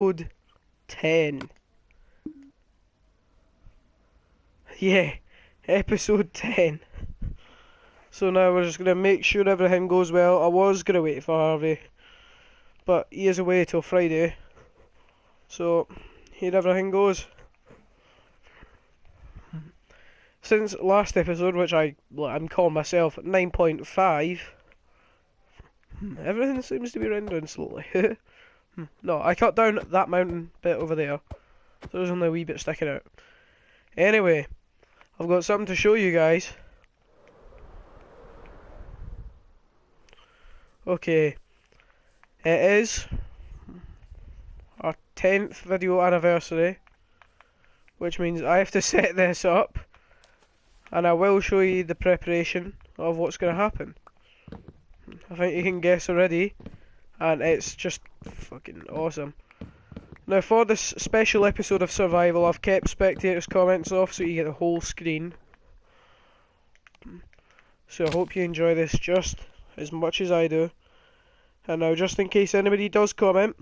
Episode 10. Yeah, episode 10. So now we're just going to make sure everything goes well. I was going to wait for Harvey, but he is away till Friday. So, here everything goes. Since last episode, which I'm calling myself 9.5, everything seems to be rendering slowly. No, I cut down that mountain bit over there, so there's only a wee bit sticking out. Anyway, I've got something to show you guys. Okay, it is our 10th video anniversary, which means I have to set this up, and I will show you the preparation of what's going to happen. I think you can guess already, and it's just fucking awesome. Now, for this special episode of Survival, I've kept spectators' comments off so you get the whole screen. So I hope you enjoy this just as much as I do. And now, just in case anybody does comment,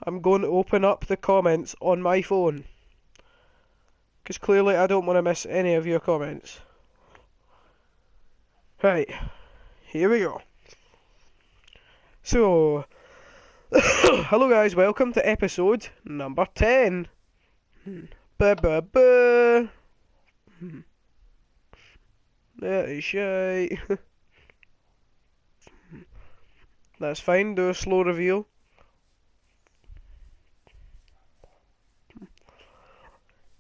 I'm going to open up the comments on my phone, because clearly I don't want to miss any of your comments. Right, here we go. So, hello guys, welcome to episode number 10. That is shy. That's fine, do a slow reveal.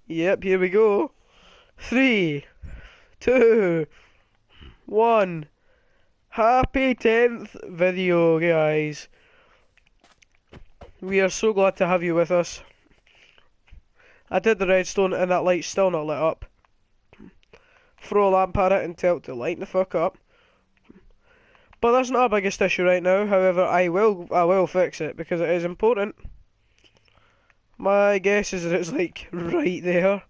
Yep, here we go. 3, 2, 1. Happy 10th video, guys. We are so glad to have you with us. I did the redstone and that light's still not lit up. Throw a lamp at it and tell it to light the fuck up. But that's not our biggest issue right now. However, I will fix it because it is important. My guess is that it's like right there.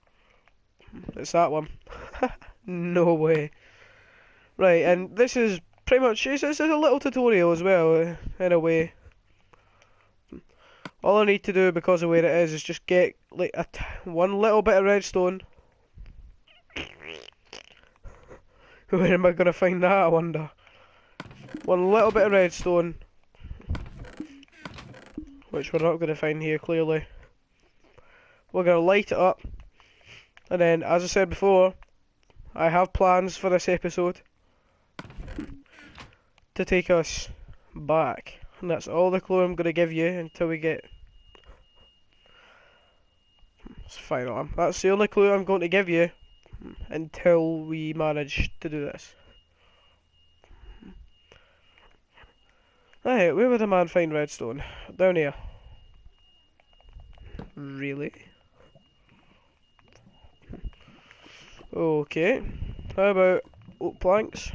It's that one. No way. Right, and this is pretty much, it's a little tutorial as well, in a way. All I need to do, because of where it is just get like one little bit of redstone. Where am I going to find that, I wonder? One little bit of redstone, which we're not going to find here, clearly. We're going to light it up, and then, as I said before, I have plans for this episode to take us back. And that's all the clue I'm going to give you until we get... It's fine, that's the only clue I'm going to give you until we manage to do this. Right, where would a man find redstone? Down here. Really? Okay. How about oak planks?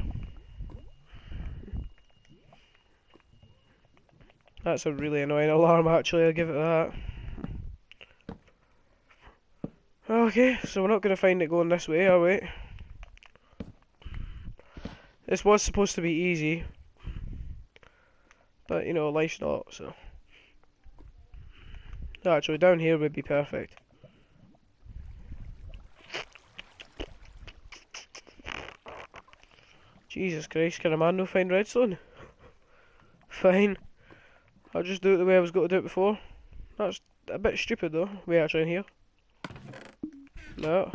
That's a really annoying alarm, actually, I'll give it that. Okay, so we're not going to find it going this way, are we? This was supposed to be easy. But, you know, life's not, so... Actually, down here would be perfect. Jesus Christ, can a man no find redstone? Fine. I'll just do it the way I was going to do it before. That's a bit stupid though. Wait, actually in here. No.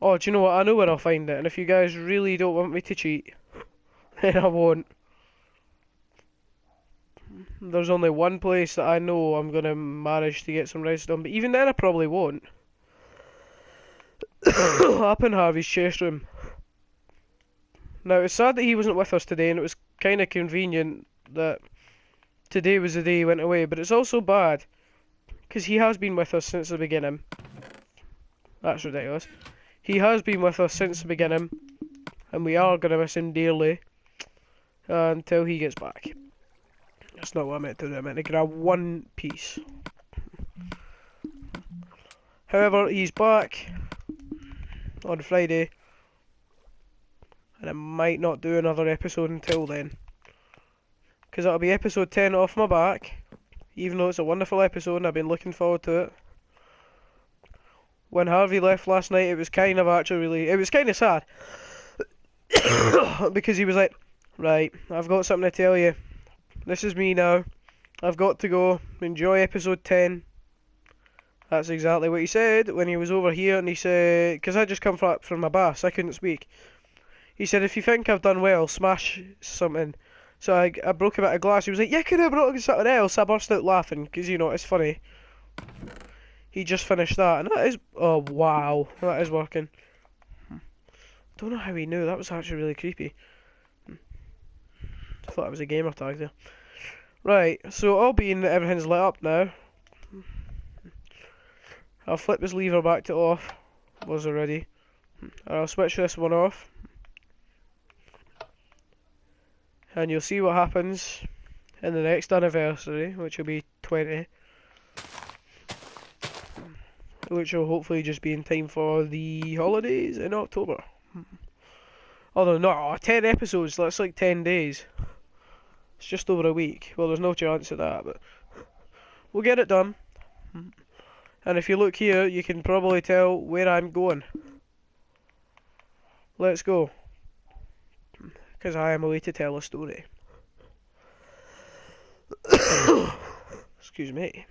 Oh, do you know what? I know where I'll find it, and if you guys really don't want me to cheat, then I won't. There's only one place that I know I'm going to manage to get some redstone, but even then I probably won't. Up in Harvey's chest room. Now, it's sad that he wasn't with us today, and it was kind of convenient that today was the day he went away, but it's also bad, because he has been with us since the beginning. That's ridiculous. He has been with us since the beginning, and we are going to miss him dearly until he gets back. That's not what I meant to do. I meant to grab one piece. However, he's back on Friday, and I might not do another episode until then, because that'll be episode 10 off my back. even though it's a wonderful episode and I've been looking forward to it. When Harvey left last night, it was kind of sad. Because he was like, right, I've got something to tell you. This is me now. I've got to go. Enjoy episode 10. That's exactly what he said when he was over here, and he said, because I just come from my bath, so I couldn't speak. He said, if you think I've done well, smash something. So I broke a bit of glass. He was like, yeah, could have brought something else. I burst out laughing, because, you know, it's funny. He just finished that, and that is, oh wow, that is working. Don't know how he knew, that was actually really creepy. I thought it was a gamer tag there. Right, so all being that everything's lit up now, I'll flip this lever back to off, was already. I'll switch this one off. And you'll see what happens in the next anniversary, which will be 20. Which will hopefully just be in time for the holidays in October. Although not 10 episodes, that's like 10 days. It's just over a week. Well, there's no chance of that, but we'll get it done. And if you look here, you can probably tell where I'm going. Let's go. Because I am away to tell a story. Excuse me.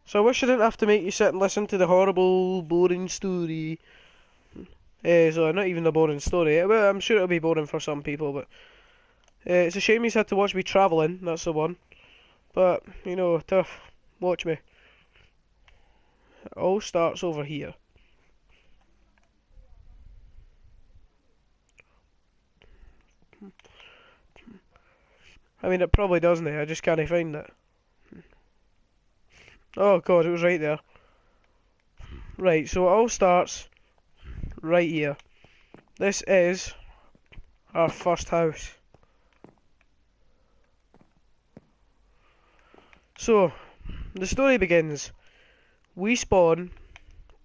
So I wish I didn't have to make you sit and listen to the horrible, boring story. So not even the boring story. Well, I'm sure it'll be boring for some people, but it's a shame he's had to watch me travelling. That's the one. But you know, tough. Watch me. It all starts over here. I mean, it probably doesn't. I just can't find it. Oh god, it was right there. Right, so it all starts right here. This is our first house. So, the story begins. We spawn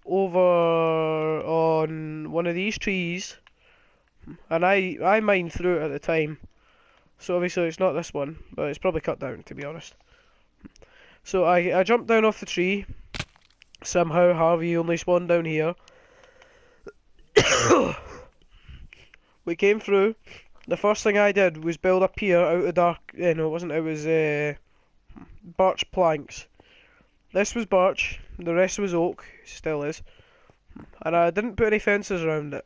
over on one of these trees, and I mined through it at the time. So obviously it's not this one, but it's probably cut down, to be honest. So I jumped down off the tree. Somehow Harvey only spawned down here. We came through. The first thing I did was build a pier out of dark. No, it wasn't. It was birch planks. This was birch. The rest was oak. Still is. And I didn't put any fences around it.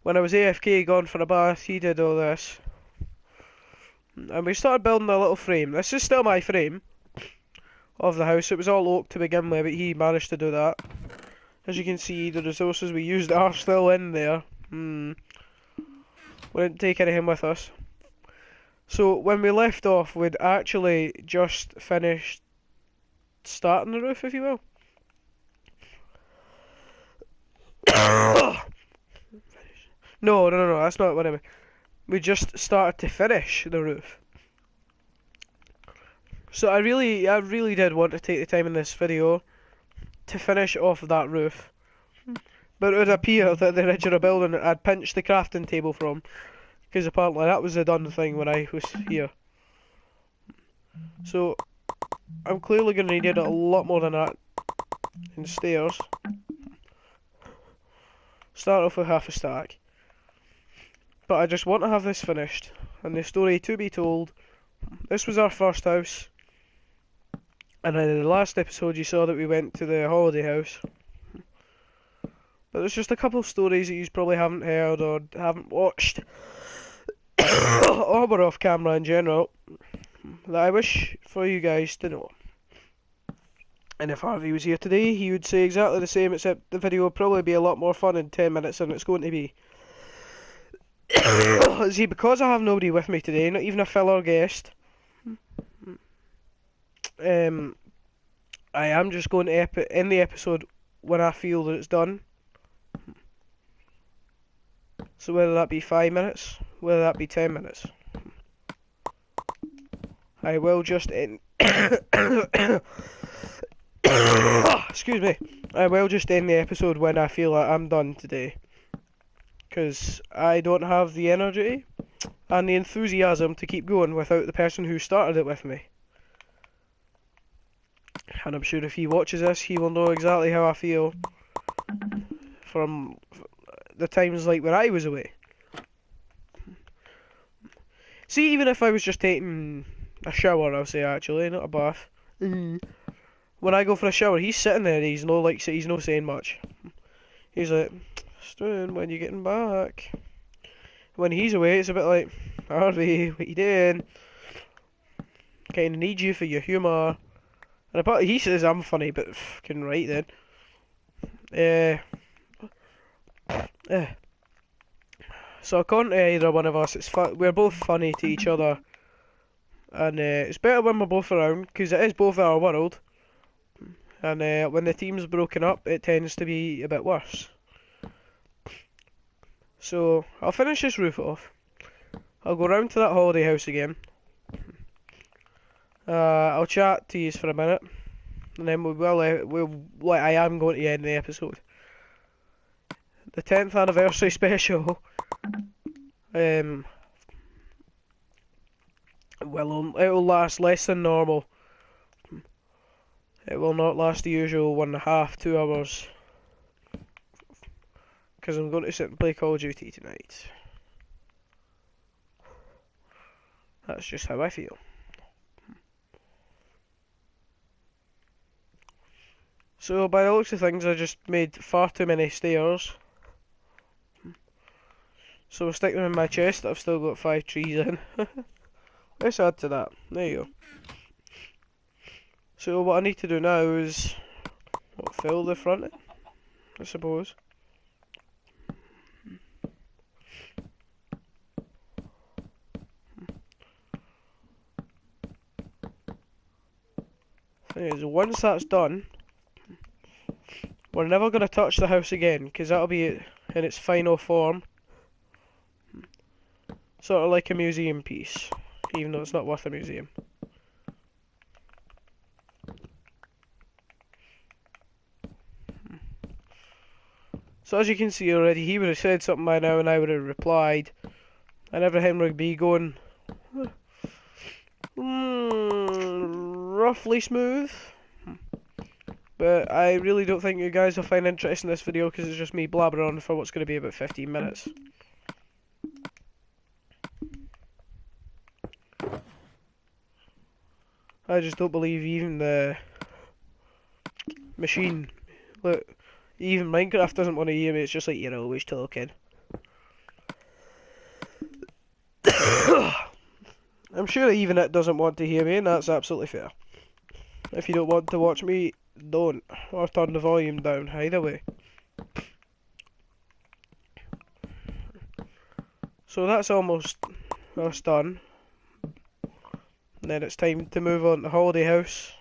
When I was AFK gone for a bath, he did all this. And we started building a little frame. This is still my frame of the house. It was all oak to begin with, but he managed to do that. As you can see, the resources we used are still in there. We didn't take anything with us. So when we left off, we'd actually just finished starting the roof, if you will. No, that's not what I mean. We just started to finish the roof. So I really did want to take the time in this video to finish off that roof. But it would appear that the original building I'd pinched the crafting table from, because apparently that was the done thing when I was here. So I'm clearly going to need a lot more than that in stairs. Start off with half a stack. But I just want to have this finished, and the story to be told. This was our first house, and in the last episode you saw that we went to the holiday house. But there's just a couple of stories that you probably haven't heard or haven't watched, or were off camera in general, that I wish for you guys to know. And if Harvey was here today, he would say exactly the same, except the video will probably be a lot more fun in 10 minutes than it's going to be. See, because I have nobody with me today, not even a fellow guest, I am just going to end the episode when I feel that it's done. So whether that be 5 minutes, whether that be 10 minutes, I will just end. Excuse me. I will just end the episode when I feel like I'm done today. Because I don't have the energy and the enthusiasm to keep going without the person who started it with me. And I'm sure if he watches this, he will know exactly how I feel from the times like where I was away. See, even if I was just taking a shower, I'll say actually, not a bath. When I go for a shower, he's sitting there. He's no saying much. He's like, "Stone, when you getting back?" When he's away, it's a bit like, "Harvey, what you doing? Kind of need you for your humour." And apart, he says I'm funny, but fucking right then. So according to either one of us, we're both funny to each other, and it's better when we're both around because it is both our world. And when the team's broken up, it tends to be a bit worse. So I'll finish this roof off. I'll go round to that holiday house again. I'll chat to you for a minute, and then I am going to end the episode. The 10th anniversary special. It'll last less than normal. It will not last the usual 1.5, 2 hours. Because I'm going to sit and play Call of Duty tonight. That's just how I feel. So by the looks of things, I just made far too many stairs. So I'll stick them in my chest. I've still got 5 trees in. Let's add to that. There you go. So what I need to do now is fill the front, I suppose. Thing is, once that's done, we're never going to touch the house again, because that'll be it in its final form. Sort of like a museum piece, even though it's not worth a museum. So as you can see already, he would have said something by now and I would have replied, and everything would be going roughly smooth. But I really don't think you guys will find interest in this video because it's just me blabbering on for what's going to be about 15 minutes. I just don't believe even the machine, look, even Minecraft doesn't want to hear me, it's just like, you're always talking. I'm sure even it doesn't want to hear me, and that's absolutely fair. If you don't want to watch me, don't, or turn the volume down, either way. So that's almost done. And then it's time to move on to the holiday house.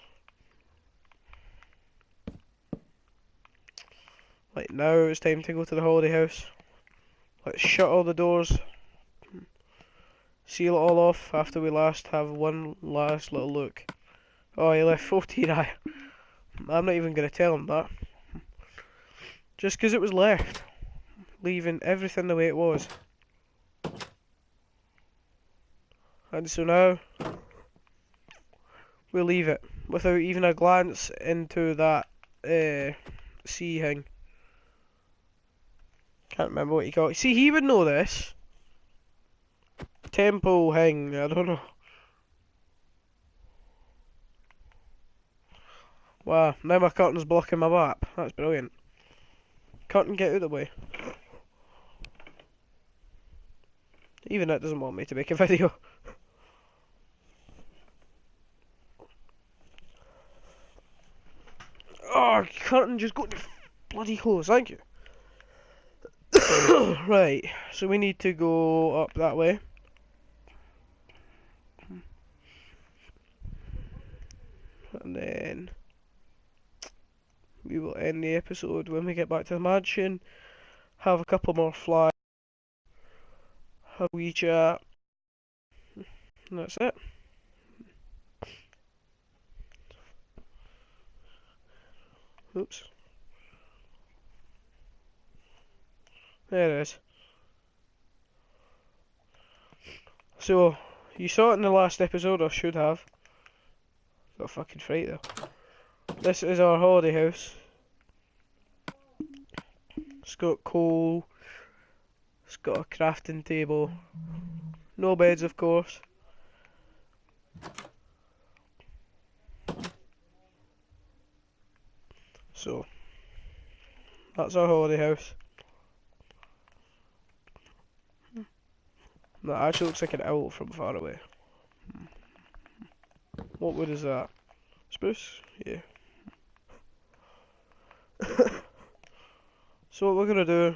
Like now it's time to go to the holiday house. Let's shut all the doors. Seal it all off after we have one last little look. Oh, he left 14 eye. I'm not even going to tell him that. Just because it was left. Leaving everything the way it was. And so now, we'll leave it. Without even a glance into that sea thing. Can't remember what you call it. See, he would know this. Temple thing, I don't know. Wow, now my curtain's blocking my map. That's brilliant. Curtain, get out of the way. Even that doesn't want me to make a video. Oh, curtain, just go to bloody close, thank you. Right, so we need to go up that way. And then we will end the episode when we get back to the mansion. Have a couple more flies. Have a wee chat. And that's it. Oops. There it is. So, you saw it in the last episode, or should have. Got a fucking fright there. This is our holiday house. It's got coal. It's got a crafting table. No beds, of course. So, that's our holiday house. That actually looks like an owl from far away. What wood is that? Spruce? Yeah. So what we're gonna do,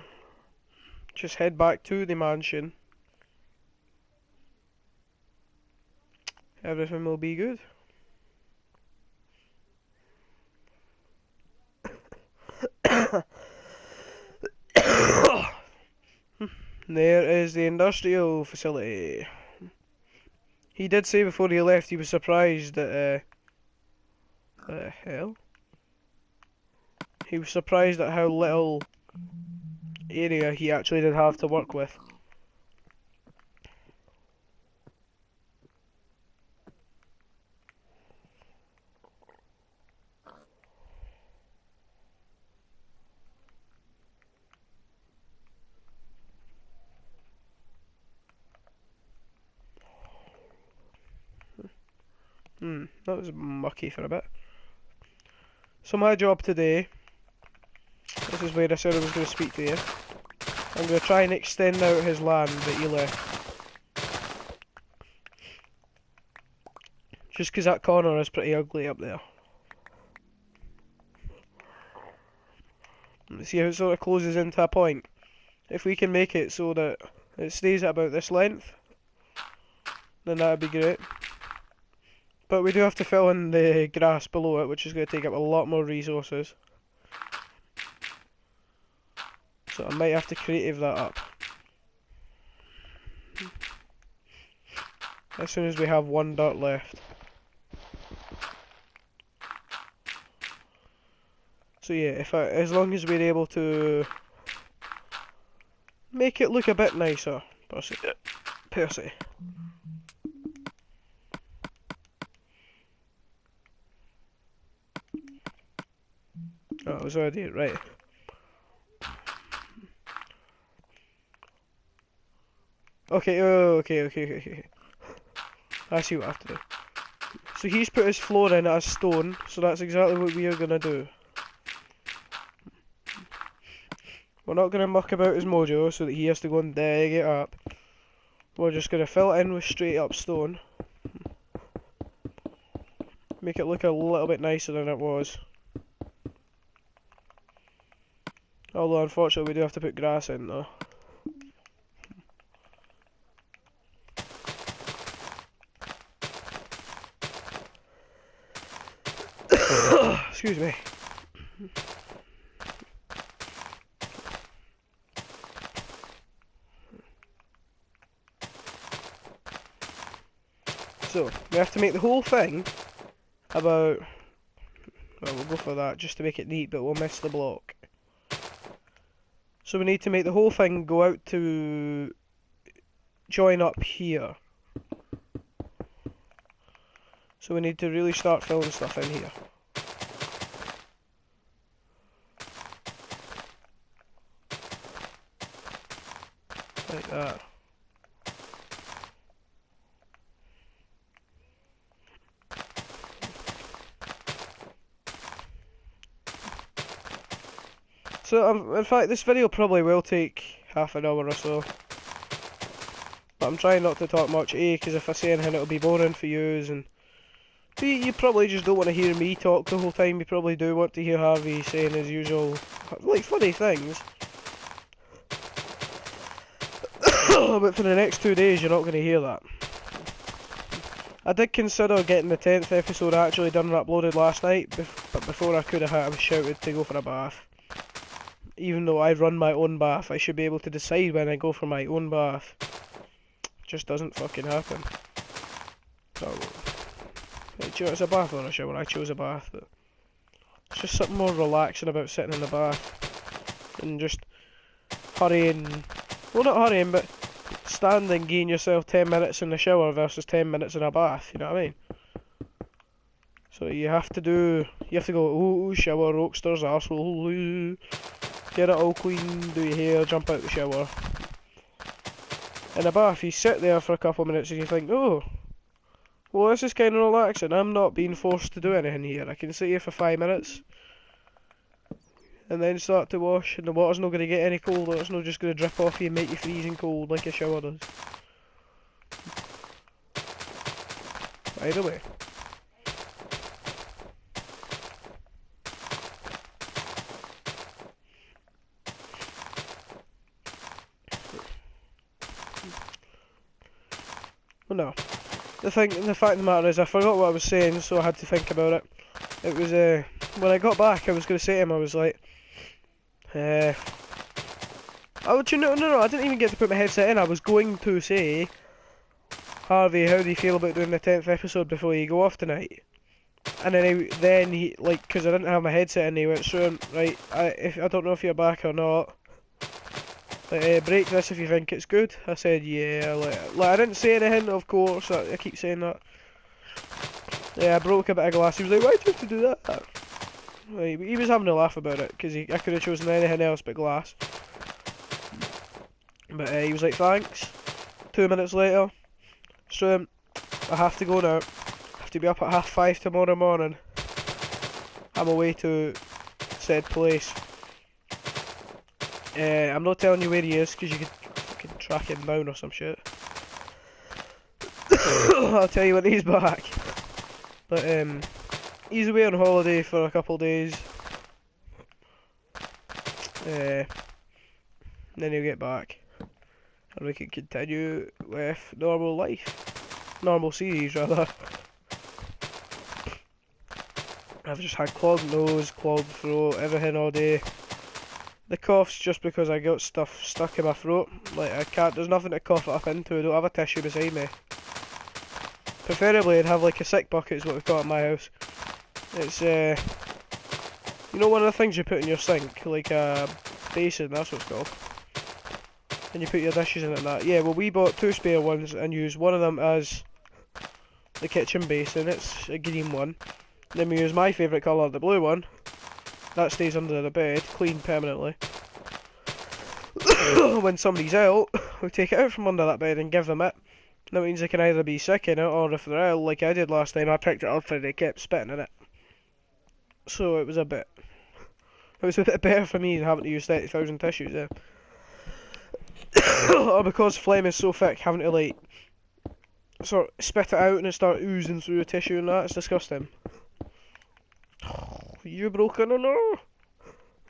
just head back to the mansion. Everything will be good. There is the industrial facility. He did say before he left he was surprised that, the hell? He was surprised at how little area he actually did have to work with. That was mucky for a bit. So my job today, this is where I said I was going to speak to you. I'm going to try and extend out his land that he left. Just because that corner is pretty ugly up there. See how it sort of closes into a point. If we can make it so that it stays at about this length, then that would be great. But we do have to fill in the grass below it, which is going to take up a lot more resources. So I might have to creative that up. As soon as we have one dirt left. So yeah, as long as we're able to make it look a bit nicer, Percy. Oh, I was already right. Okay, okay. I see what I have to do. So he's put his floor in as stone, so that's exactly what we are gonna do. We're not gonna muck about his mojo so that he has to go and dig it up. We're just gonna fill it in with straight up stone. Make it look a little bit nicer than it was. Although unfortunately we do have to put grass in though. Excuse me. So, we have to make the whole thing about... Well, we'll go for that just to make it neat, but we'll miss the block. So we need to make the whole thing go out to join up here. So we need to really start filling stuff in here. Like that. So, in fact, this video probably will take half an hour or so. But I'm trying not to talk much, A, because if I say anything it'll be boring for yous, and B, you probably just don't want to hear me talk the whole time. You probably do want to hear Harvey saying his usual, like, funny things. But for the next 2 days you're not going to hear that. I did consider getting the 10th episode actually done and uploaded last night, but before I could have, I was shouted to go for a bath. Even though I run my own bath, I should be able to decide when I go for my own bath. It just doesn't fucking happen. So, it's a bath or a shower. I chose a bath, but it's just something more relaxing about sitting in the bath and just hurrying. Well, not hurrying, but standing, gain yourself 10 minutes in the shower versus 10 minutes in a bath, you know what I mean? So you have to go, ooh, shower, rockstars, arsehole, ooh, get it all clean, do your hair, jump out the shower. In a bath, you sit there for a couple of minutes and you think, oh, well, this is kind of relaxing. I'm not being forced to do anything here. I can sit here for 5 minutes and then start to wash, and the water's not going to get any colder. It's not just going to drip off you and make you freezing cold like a shower does. By the way, well, no. The fact of the matter is, I forgot what I was saying, so I had to think about it. It was, when I got back, I was going to say to him, I was like, oh, no, I didn't even get to put my headset in. I was going to say, Harvey, how do you feel about doing the 10th episode before you go off tonight? And then he, like, because I didn't have my headset in, he went, sure, right, I don't know if you're back or not, but break this if you think it's good. I said, yeah, like I didn't say anything, of course, I keep saying that. Yeah, I broke a bit of glass. He was like, why do you have to do that? Like, he was having a laugh about it, because I could have chosen anything else but glass. But he was like, thanks. 2 minutes later, so I have to go now. I have to be up at 5:30 tomorrow morning. I'm away to said place. I'm not telling you where he is, because you could fucking track him down or some shit. I'll tell you when he's back. But he's away on holiday for a couple of days. Then he'll get back, and we can continue with normal life. Normal series, rather. I've just had clogged nose, clogged throat, everything all day. The cough's just because I got stuff stuck in my throat. Like, there's nothing to cough it up into. I don't have a tissue beside me. Preferably I'd have like a sick bucket is what we've got at my house. It's, you know, one of the things you put in your sink, like a basin, that's what it's called. And you put your dishes in it and that. Yeah, well, we bought 2 spare ones and used one of them as the kitchen basin. It's a green one. Then we use my favourite colour, the blue one. That stays under the bed, clean permanently. When somebody's out, we take it out from under that bed and give them it. That means they can either be sick in it, or if they're ill, like I did last time, I picked it up and they kept spitting in it. So it was a bit better for me than having to use 30,000 tissues there. Or because phlegm is so thick, having to like sort of spit it out and it start oozing through the tissue and that, it's disgusting. You broken or no?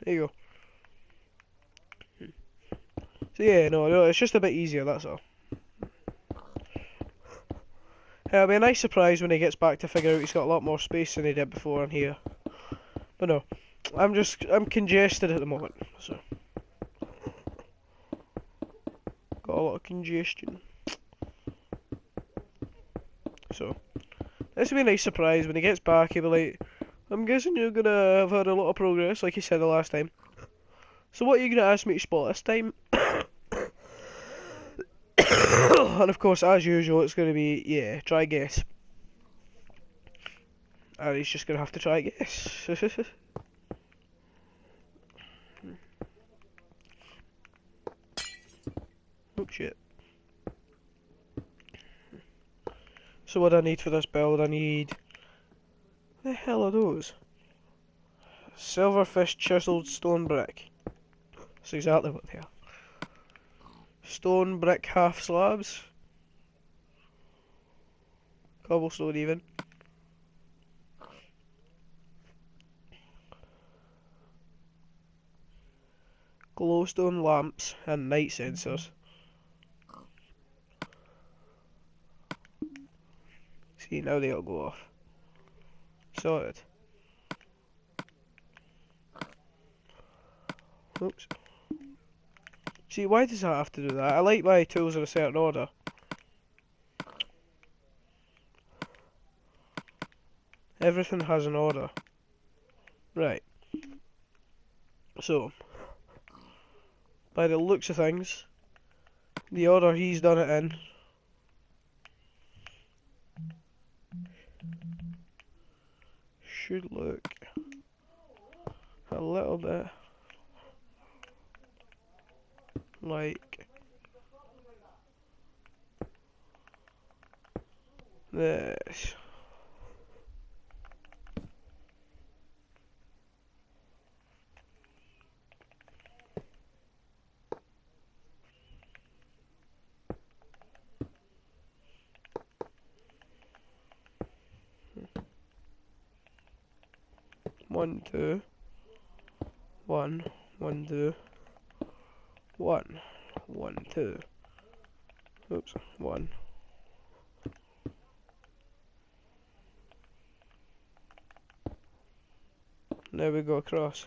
There you go. So yeah, no, it's just a bit easier, that's all. It'll be a nice surprise when he gets back to figure out he's got a lot more space than he did before in here. But no, I'm congested at the moment, so. Got a lot of congestion. So, this will be a nice surprise when he gets back. He'll be like, I'm guessing you're gonna have had a lot of progress, like you said the last time. So what are you gonna ask me to spot this time? And of course, as usual, it's gonna be, yeah, try guess. And he's just gonna have to try guess. Oh shit. So what do I need for this build? I need... What the hell are those? Silverfish chiseled stone brick. That's exactly what they are. Stone brick half slabs. Cobblestone even. Glowstone lamps and night sensors. See, now they all go off. Sorted. Oops. See, why does that have to do that? I like my tools in a certain order. Everything has an order. Right. So, by the looks of things, the order he's done it in. Should look a little bit like this. One, two, one, one, two, one, one, two. Oops, one. Now we go across.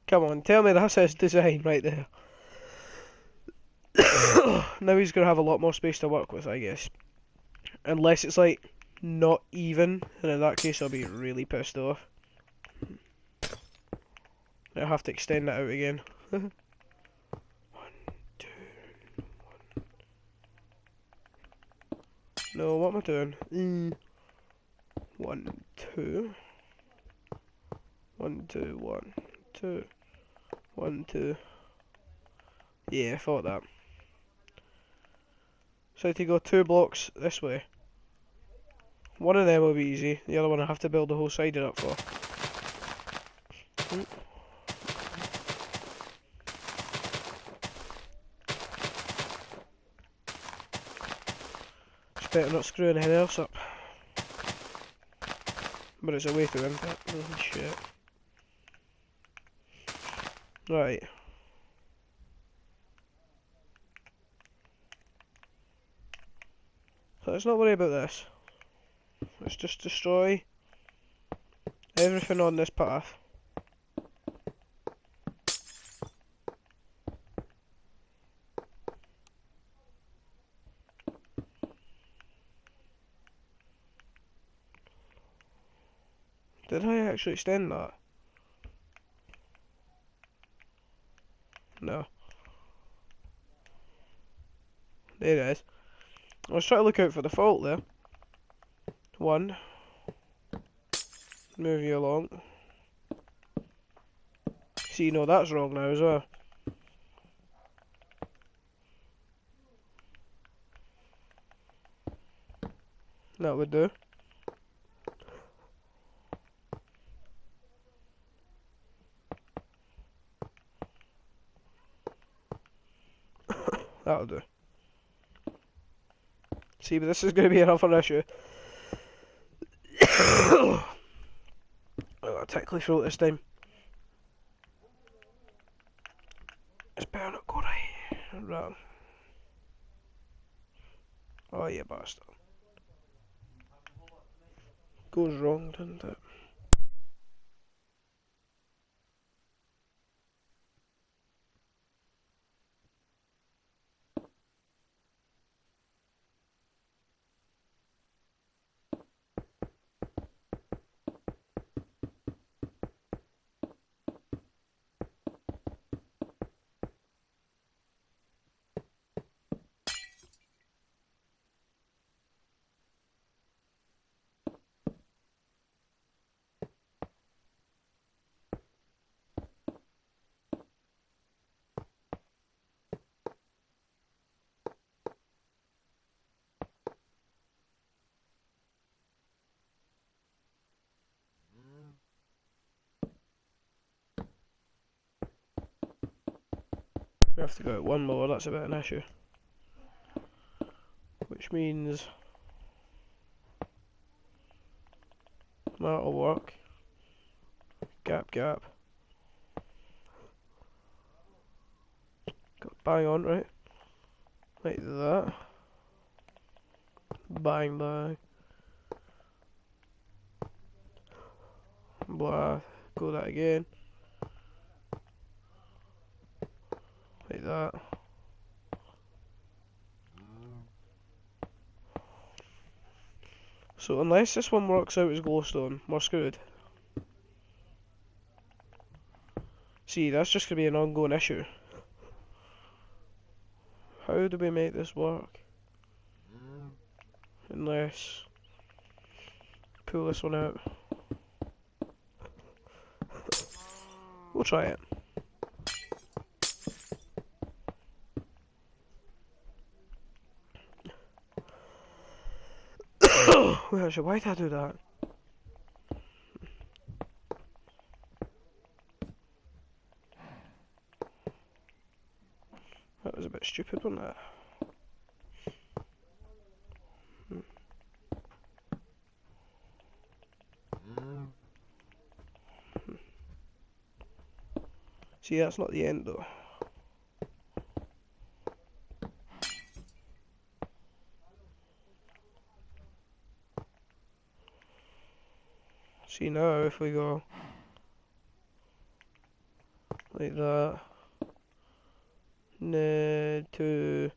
Come on, tell me that's his design right there. Now he's gonna have a lot more space to work with, I guess. Unless it's like not even, and in that case I'll be really pissed off. I'll have to extend that out again. 1, 2, 1. No, what am I doing? 1, 2. 1, 2, 1, 2. 1, 2. Yeah, I thought that. So I have to go 2 blocks this way. One of them will be easy, the other one I have to build the whole side up for. Just better not screw anything else up. But it's a way to, isn't it? Oh, shit. Right. So let's not worry about this. Let's just destroy everything on this path. Did I actually extend that? No. There it is. Let's try to look out for the fault there. 1. Move you along. See, no, that's wrong now as well. That would do. That'll do. See, but this is going to be enough of an issue. I got a tickly throat this time. It's better not go right. Wrong. Oh, you bastard. Goes wrong, doesn't it? We have to go out one more, that's a bit of an issue. Which means that'll work. Gap, gap. Got bang on, right? Like that. Bang, bang. Blah. Go that again. Like that. So unless this one works out as glowstone, we're screwed. See, that's just going to be an ongoing issue. How do we make this work? Unless... pull this one out. We'll try it. Wait, actually, why did I do that? That was a bit stupid, wasn't it? See, that's not the end though. See, now if we go like that, to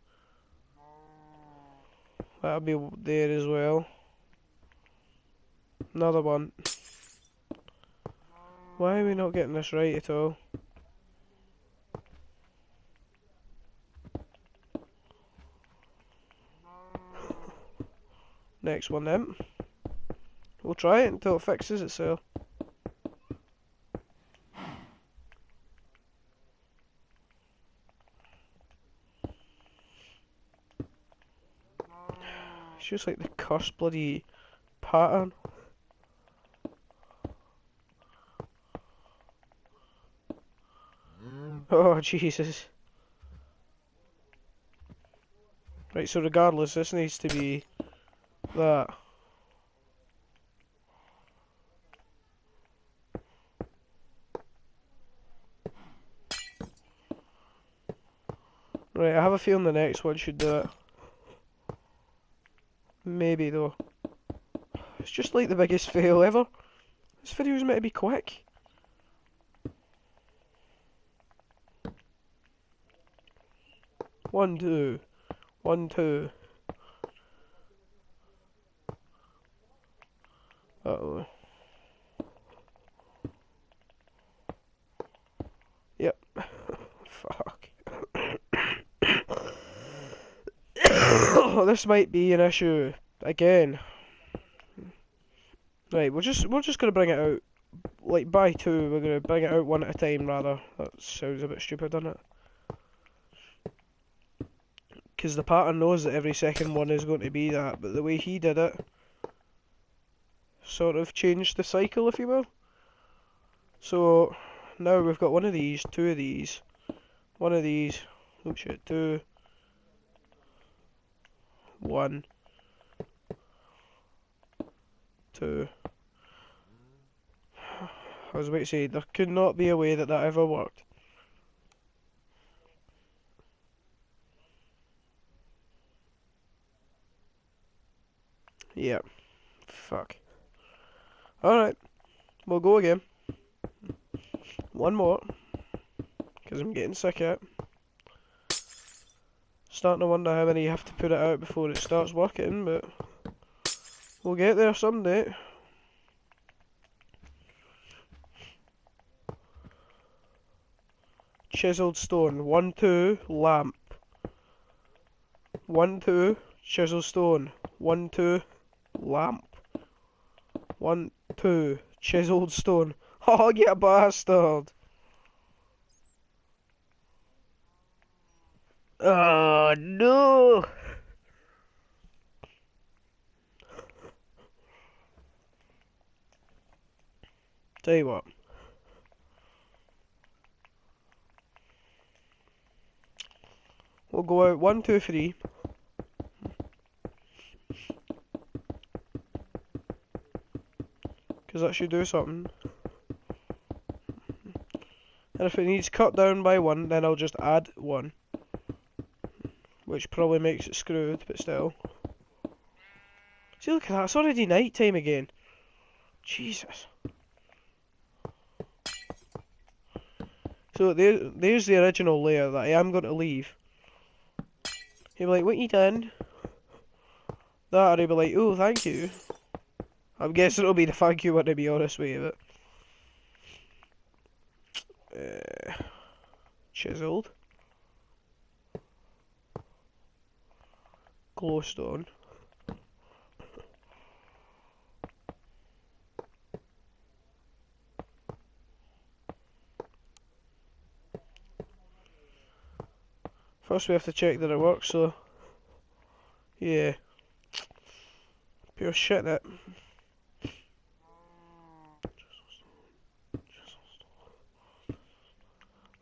that'll be there as well. Another one. Why are we not getting this right at all? Next one then. We'll try it until it fixes itself. It's just like the cursed bloody pattern. Oh Jesus. Right, so regardless, this needs to be that. Right, I have a feeling the next one should do it. Maybe though. It's just like the biggest fail ever. This video's meant to be quick. One, two. 1, 2. Uh-oh. Yep. Fuck. This might be an issue again. Right, we're just gonna bring it out like by 2. We're gonna bring it out one at a time rather. That sounds a bit stupid, doesn't it? Because the pattern knows that every second one is going to be that, but the way he did it sort of changed the cycle, if you will. So now we've got one of these, 2 of these, one of these, oh shit, 2, 1, 2. I was about to say, there could not be a way that that ever worked. Yeah. Fuck. Alright. We'll go again. One more. Because I'm getting sick of it. Starting to wonder how many you have to put it out before it starts working, but we'll get there someday. Chiseled stone. 1, 2, lamp. 1, 2, chiseled stone. 1, 2, lamp. 1, 2, chiseled stone. Oh, you bastard! Oh, no! Tell you what. We'll go out 1, 2, 3. Because that should do something. And if it needs cut down by 1, then I'll just add 1. Which probably makes it screwed, but still. See, look at that, it's already night time again. Jesus. So there's the original layer that I am going to leave. He'll be like, what you done? That, or he'll be like, oh, thank you. I'm guessing it'll be the thank you one, to be honest with you, but... Chiseled. Glowstone. First we have to check that it works, so yeah. Pure shit it.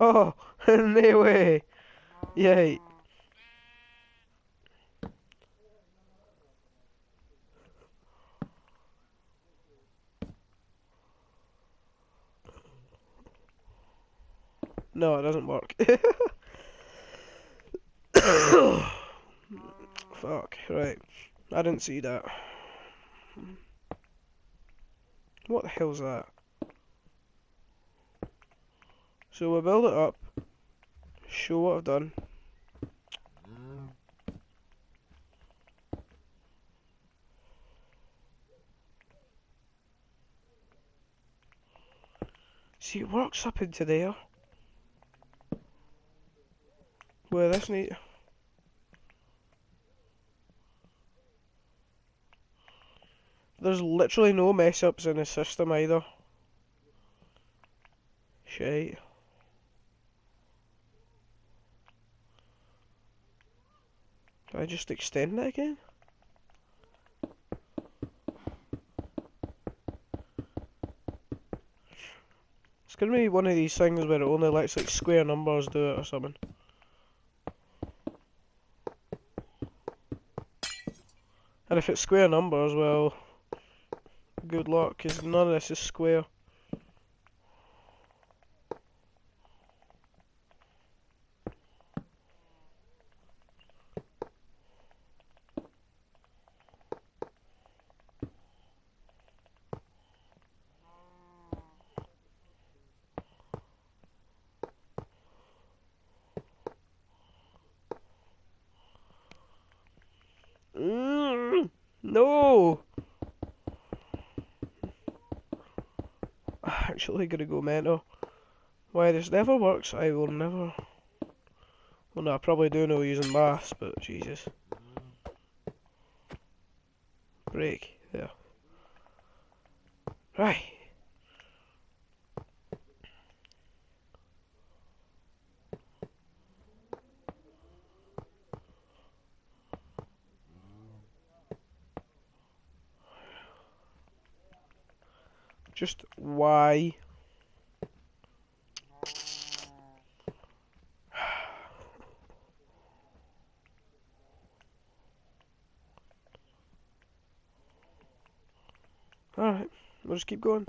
Oh, no way. Yay. No, it doesn't work. Fuck, right. I didn't see that. What the hell's that? So we'll build it up, show what I've done. See, it works up into there. Where this need. There's literally no mess ups in the system either. Shite. Do I just extend it again? It's gonna be one of these things where it only lets like square numbers do it or something. And if it's square numbers, well, good luck, because none of this is square. No! I'm actually gonna go mental. Why this never works, I will never. Well, no, I probably do know using maths, but Jesus. Break. There. Right. Just why? Alright, we'll just keep going.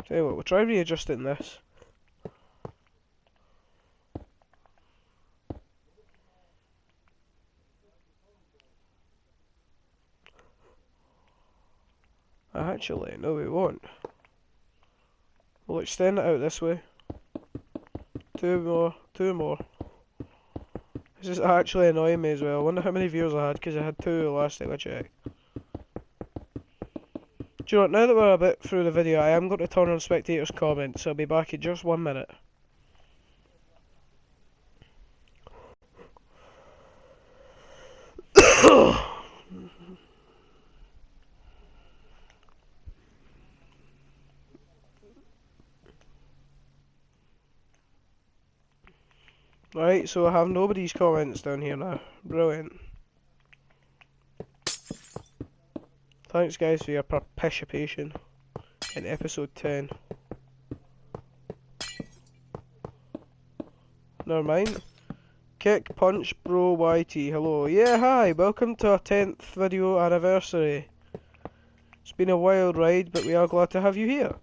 Tell you what, we'll try readjusting this. Actually, no we won't. We'll extend it out this way. Two more, two more. This is actually annoying me as well. I wonder how many viewers I had, because I had two last time I checked. Do you know what, now that we're a bit through the video, I am going to turn on spectators' comments, so I'll be back in just 1 minute. Right, so I have nobody's comments down here now. Brilliant. Thanks guys for your participation in episode 10. Never mind. Kick, punch, bro, YT, hello. Yeah, hi, welcome to our 10th video anniversary. It's been a wild ride, but we are glad to have you here.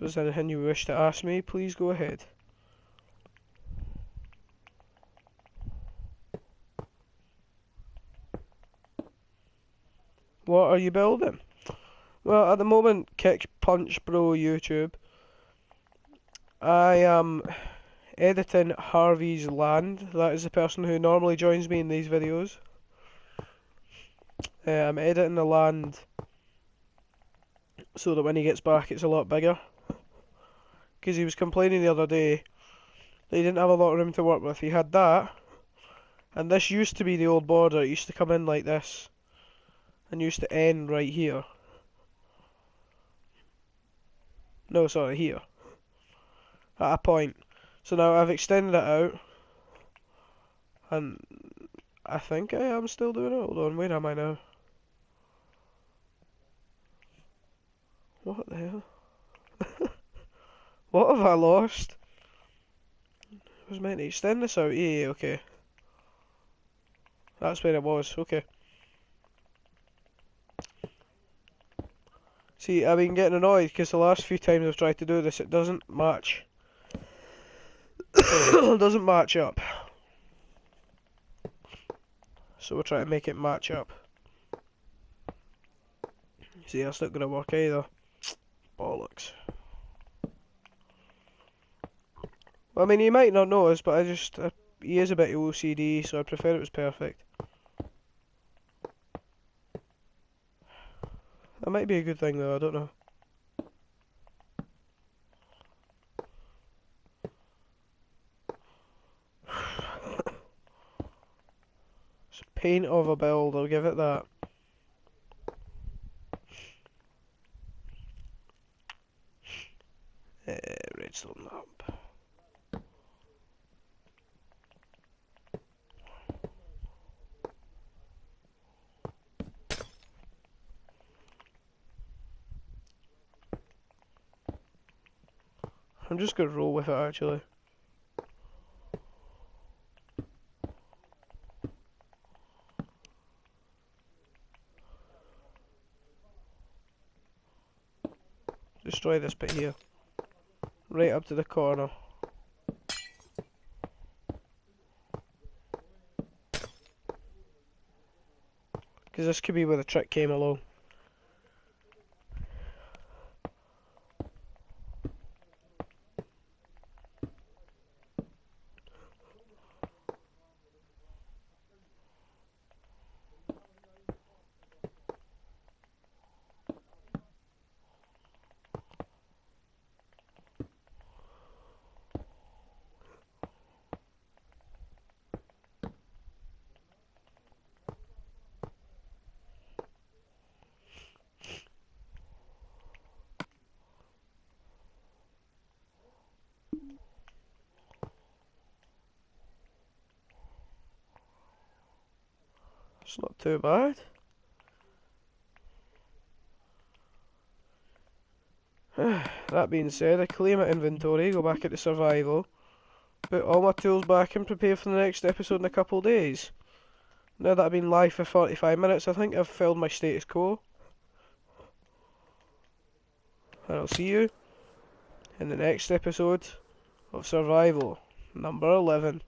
there's anything you wish to ask me, please go ahead. What are you building? Well, at the moment, Kick Punch Bro YouTube, I am editing Harvey's land. That is the person who normally joins me in these videos. I'm editing the land so that when he gets back it's a lot bigger. Because he was complaining the other day that he didn't have a lot of room to work with. He had that, and this used to be the old border. It used to come in like this, and used to end right here. No, sorry, here. At a point. So now I've extended it out, and I think I am still doing it. Hold on, where am I now? What the hell? What have I lost? I was meant to extend this out. Yeah, okay. That's where it was, okay. See, I've been getting annoyed because the last few times I've tried to do this, it doesn't match. It doesn't match up. So we're trying to make it match up. See, that's not going to work either. Bollocks. Well, I mean, you might not notice, but he is a bit OCD, so I prefer it was perfect. That might be a good thing though, I don't know. It's a pain of a build, I'll give it that. Redstone lamp. I'm just gonna roll with it actually. Destroy this bit here. Right up to the corner. Because this could be where the trick came along. It's not too bad. That being said, I claim my inventory, go back into survival, put all my tools back and prepare for the next episode in a couple of days. Now that I've been live for 45 minutes, I think I've filled my status quo. And I'll see you in the next episode of Survival, number 11.